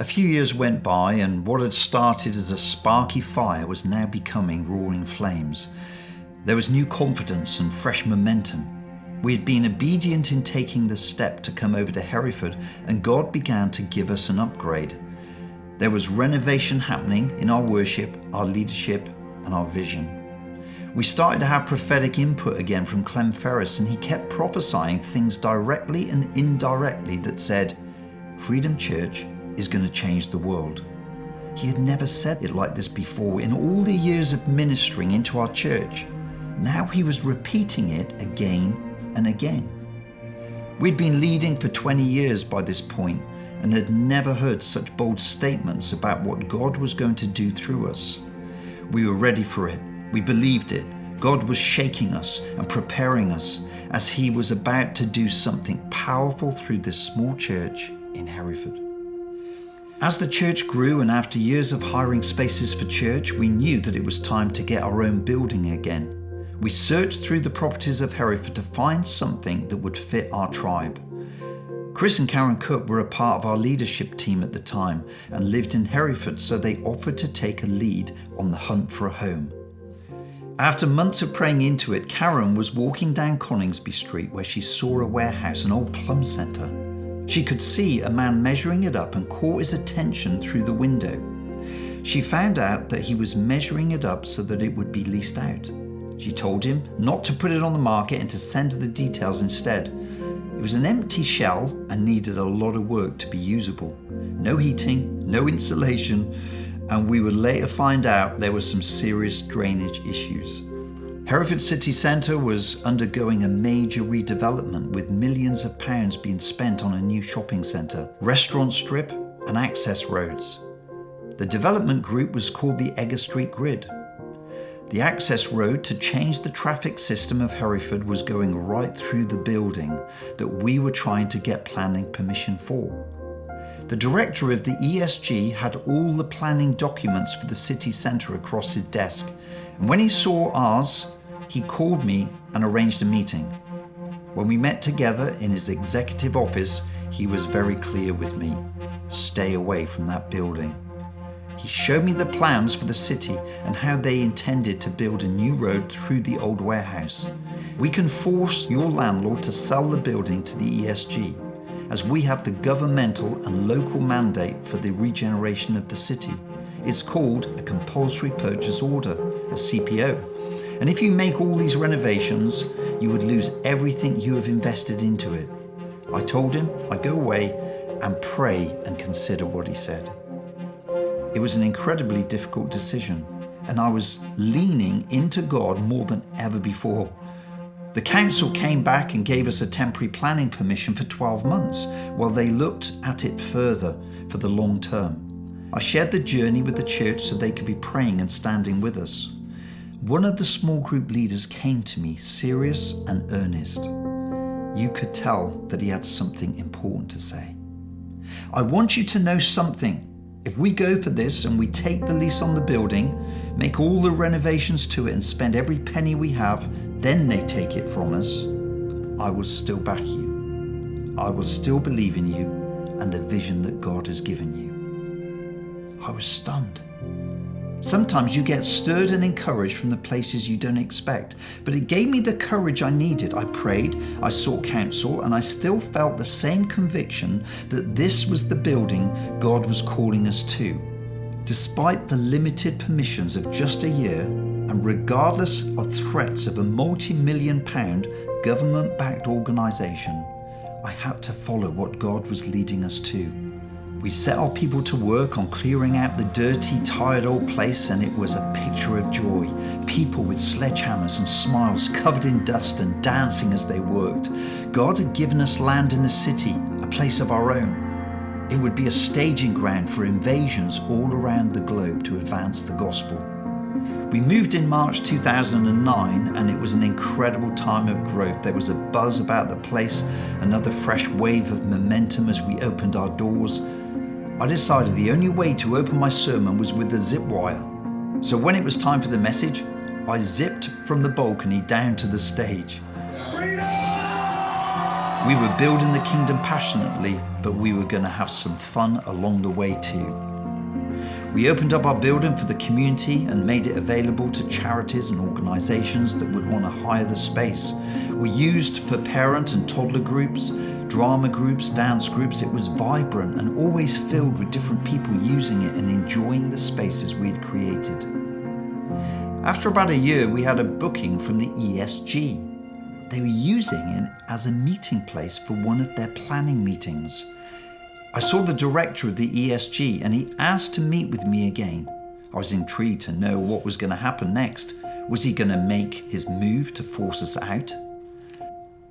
A few years went by, and what had started as a sparky fire was now becoming roaring flames. There was new confidence and fresh momentum. We had been obedient in taking the step to come over to Hereford, and God began to give us an upgrade. There was renovation happening in our worship, our leadership, and our vision. We started to have prophetic input again from Clem Ferris, and he kept prophesying things directly and indirectly that said, Freedom Church is going to change the world. He had never said it like this before in all the years of ministering into our church. Now he was repeating it again and again. We'd been leading for 20 years by this point and had never heard such bold statements about what God was going to do through us. We were ready for it. We believed it. God was shaking us and preparing us as he was about to do something powerful through this small church in Hereford. As the church grew, and after years of hiring spaces for church, we knew that it was time to get our own building again. We searched through the properties of Hereford to find something that would fit our tribe. Chris and Karen Cook were a part of our leadership team at the time and lived in Hereford, so they offered to take a lead on the hunt for a home. After months of praying into it, Karen was walking down Coningsby Street where she saw a warehouse, an old plumb centre. She could see a man measuring it up and caught his attention through the window. She found out that he was measuring it up so that it would be leased out. She told him not to put it on the market and to send her the details instead. It was an empty shell and needed a lot of work to be usable. No heating, no insulation, and we would later find out there were some serious drainage issues. Hereford City Centre was undergoing a major redevelopment with millions of pounds being spent on a new shopping centre, restaurant strip and access roads. The development group was called the Egger Street Grid. The access road to change the traffic system of Hereford was going right through the building that we were trying to get planning permission for. The director of the ESG had all the planning documents for the city centre across his desk, and when he saw ours, he called me and arranged a meeting. When we met together in his executive office, he was very clear with me. Stay away from that building. He showed me the plans for the city and how they intended to build a new road through the old warehouse. We can force your landlord to sell the building to the ESG, as we have the governmental and local mandate for the regeneration of the city. It's called a compulsory purchase order, a CPO. And if you make all these renovations, you would lose everything you have invested into it. I told him I'd go away and pray and consider what he said. It was an incredibly difficult decision, and I was leaning into God more than ever before. The council came back and gave us a temporary planning permission for 12 months while they looked at it further for the long term. I shared the journey with the church so they could be praying and standing with us. One of the small group leaders came to me, serious and earnest. You could tell that he had something important to say. I want you to know something. If we go for this and we take the lease on the building, make all the renovations to it and spend every penny we have, then they take it from us, I will still back you. I will still believe in you and the vision that God has given you. I was stunned. Sometimes you get stirred and encouraged from the places you don't expect, but it gave me the courage I needed. I prayed, I sought counsel, and I still felt the same conviction that this was the building God was calling us to. Despite the limited permissions of just a year, and regardless of threats of a multi-million-pound government-backed organisation, I had to follow what God was leading us to. We set our people to work on clearing out the dirty, tired old place, and it was a picture of joy. People with sledgehammers and smiles covered in dust and dancing as they worked. God had given us land in the city, a place of our own. It would be a staging ground for invasions all around the globe to advance the gospel. We moved in March 2009, and it was an incredible time of growth. There was a buzz about the place, another fresh wave of momentum as we opened our doors. I decided the only way to open my sermon was with a zip wire. So when it was time for the message, I zipped from the balcony down to the stage. We were building the kingdom passionately, but we were going to have some fun along the way too. We opened up our building for the community and made it available to charities and organizations that would want to hire the space. We used for parent and toddler groups, drama groups, dance groups. It was vibrant and always filled with different people using it and enjoying the spaces we had created. After about a year, we had a booking from the ESG. They were using it as a meeting place for one of their planning meetings. I saw the director of the ESG and he asked to meet with me again. I was intrigued to know what was going to happen next. Was he going to make his move to force us out?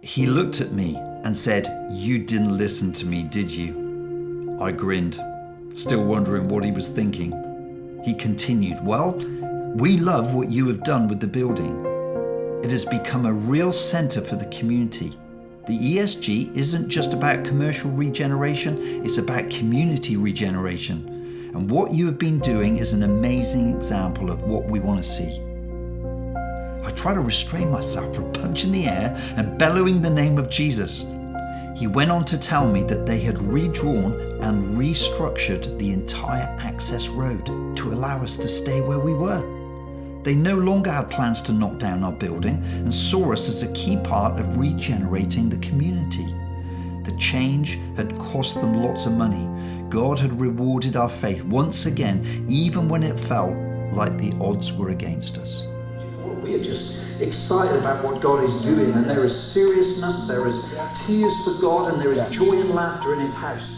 He looked at me and said, "You didn't listen to me, did you?" I grinned, still wondering what he was thinking. He continued, "Well, we love what you have done with the building. It has become a real center for the community. The ESG isn't just about commercial regeneration, it's about community regeneration. And what you have been doing is an amazing example of what we want to see." I try to restrain myself from punching the air and bellowing the name of Jesus. He went on to tell me that they had redrawn and restructured the entire access road to allow us to stay where we were. They no longer had plans to knock down our building and saw us as a key part of regenerating the community. The change had cost them lots of money. God had rewarded our faith once again, even when it felt like the odds were against us. We are just excited about what God is doing, and there is seriousness, there is tears for God, and there is joy and laughter in His house.